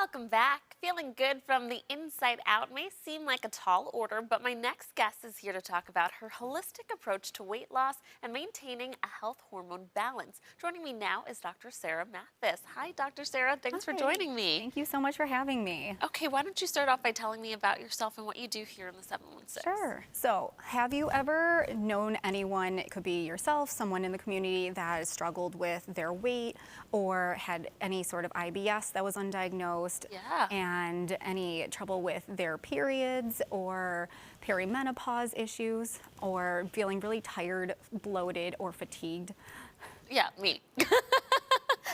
Welcome back. Feeling good from the inside out may seem like a tall order, but my next guest is here to talk about her holistic approach to weight loss and maintaining a health hormone balance. Joining me now is Dr. Sarah Mathis. Hi, Dr. Sarah. Thanks for Hi. joining me. Thank you so much for having me. Okay, why don't you start off by telling me about yourself and what you do here in the 716? Sure. So, have you ever known anyone, it could be yourself, someone in the community that has struggled with their weight or had any sort of IBS that was undiagnosed? Yeah. And any trouble with their periods or perimenopause issues or feeling really tired, bloated, or fatigued? Yeah, me.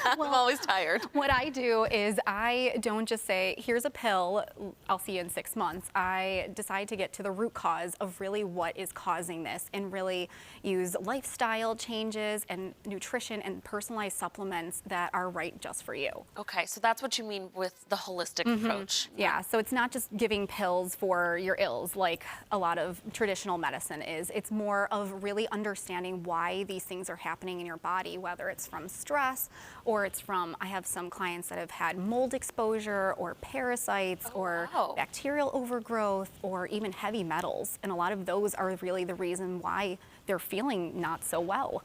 I'm Well, always tired. What I do is I don't just say, here's a pill, I'll see you in 6 months. I decide to get to the root cause of really what is causing this and really use lifestyle changes and nutrition and personalized supplements that are right just for you. Okay, so that's what you mean with the holistic approach. Yeah, so it's not just giving pills for your ills like a lot of traditional medicine is. It's more of really understanding why these things are happening in your body, whether it's from stress or it's from, I have some clients that have had mold exposure or parasites or wow. bacterial overgrowth or even heavy metals. And a lot of those are really the reason why they're feeling not so well.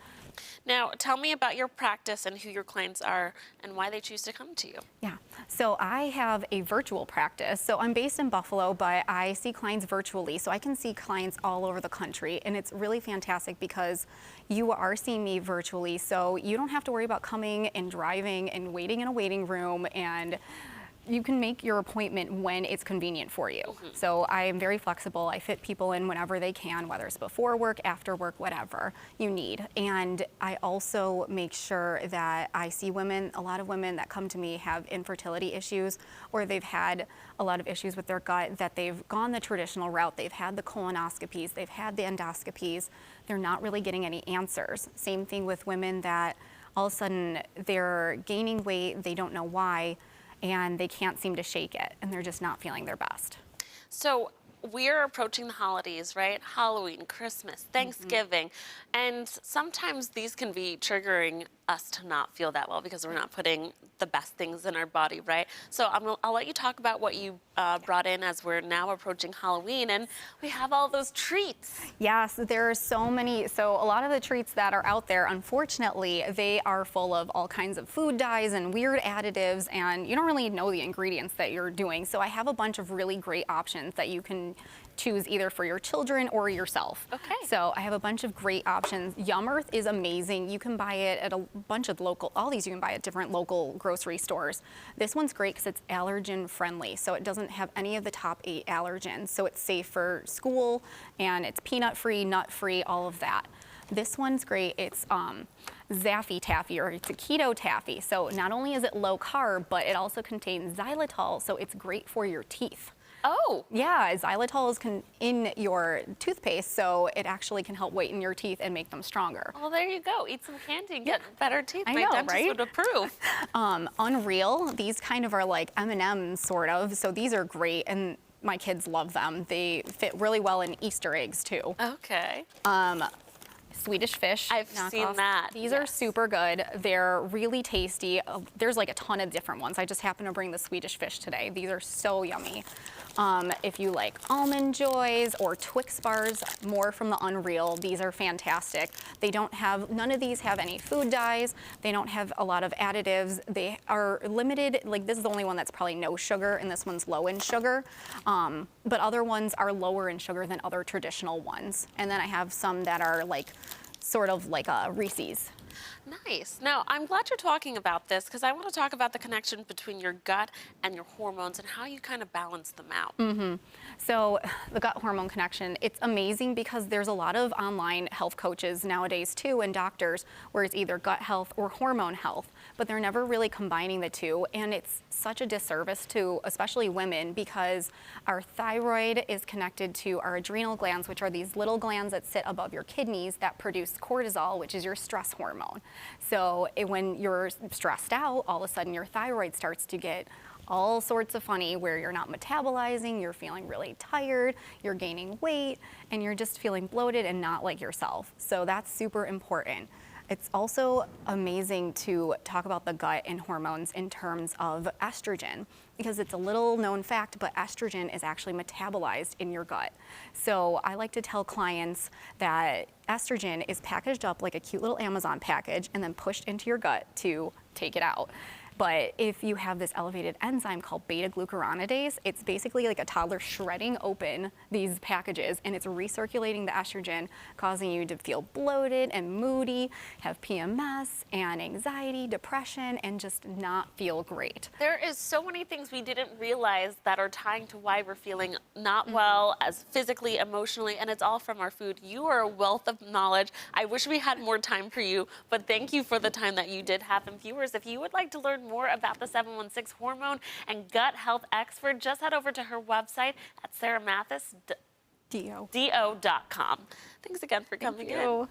Now, tell me about your practice and who your clients are and why they choose to come to you. Yeah, so I have a virtual practice. So I'm based in Buffalo, but I see clients virtually. So I can see clients all over the country. And it's really fantastic because you are seeing me virtually. So you don't have to worry about coming and driving and waiting in a waiting room, and you can make your appointment when it's convenient for you. So I am very flexible. I fit people in whenever they can, whether it's before work, after work, whatever you need. And I also make sure that I see women, a lot of women that come to me have infertility issues, or they've had a lot of issues with their gut, that they've gone the traditional route. They've had the colonoscopies, they've had the endoscopies. They're not really getting any answers. Same thing with women that all of a sudden they're gaining weight, they don't know why, and they can't seem to shake it, and they're just not feeling their best. So we're approaching the holidays, right? Halloween, Christmas, Thanksgiving, and sometimes these can be triggering us to not feel that well because we're not putting the best things in our body, right? So I'll let you talk about what you brought in as we're now approaching Halloween, and we have all those treats. Yes, there are so many. So a lot of the treats that are out there, unfortunately, they are full of all kinds of food dyes and weird additives, and you don't really know the ingredients that you're doing. So I have a bunch of really great options that you can choose either for your children or yourself. Okay. So I have a bunch of great options. Yum Earth is amazing. You can buy it at a bunch of all these you can buy at different local grocery stores. This one's great because it's allergen friendly. So it doesn't have any of the top 8 allergens. So it's safe for school, and it's peanut free, nut free, all of that. This one's great. It's Zaffy Taffy, or it's a keto taffy. So not only is it low carb, but it also contains xylitol. So it's great for your teeth. Oh. Yeah, xylitol is in your toothpaste, so it actually can help whiten your teeth and make them stronger. Well, there you go. Eat some candy and get better teeth. I My know, dentist right? would approve. Unreal, these kind of are like M&Ms, sort of, so these are great, and my kids love them. They fit really well in Easter eggs, too. Okay. Swedish fish. I've seen that. These are super good. They're really tasty. There's like a ton of different ones. I just happened to bring the Swedish fish today. These are so yummy. If you like Almond Joys or Twix bars, more from the Unreal, these are fantastic. None of these have any food dyes. They don't have a lot of additives. They are limited, like this is the only one that's probably no sugar, and this one's low in sugar. But other ones are lower in sugar than other traditional ones. And then I have some that are like, sort of like Reese's. Nice. Now, I'm glad you're talking about this because I want to talk about the connection between your gut and your hormones and how you kind of balance them out. So the gut hormone connection, it's amazing because there's a lot of online health coaches nowadays too, and doctors, where it's either gut health or hormone health, but they're never really combining the two. And it's such a disservice to especially women because our thyroid is connected to our adrenal glands, which are these little glands that sit above your kidneys that produce cortisol, which is your stress hormone. So when you're stressed out, all of a sudden your thyroid starts to get all sorts of funny, where you're not metabolizing, you're feeling really tired, you're gaining weight, and you're just feeling bloated and not like yourself. So that's super important. It's also amazing to talk about the gut and hormones in terms of estrogen, because it's a little known fact, but estrogen is actually metabolized in your gut. So I like to tell clients that estrogen is packaged up like a cute little Amazon package and then pushed into your gut to take it out. But if you have this elevated enzyme called beta-glucuronidase, it's basically like a toddler shredding open these packages, and it's recirculating the estrogen, causing you to feel bloated and moody, have PMS and anxiety, depression, and just not feel great. There is so many things we didn't realize that are tying to why we're feeling not well, as physically, emotionally, and it's all from our food. You are a wealth of knowledge. I wish we had more time for you, but thank you for the time that you did have. And viewers, if you would like to learn more about the 716 hormone and gut health expert, just head over to her website at sarahmathis.com. Dio. Do.com. Thanks again for coming in.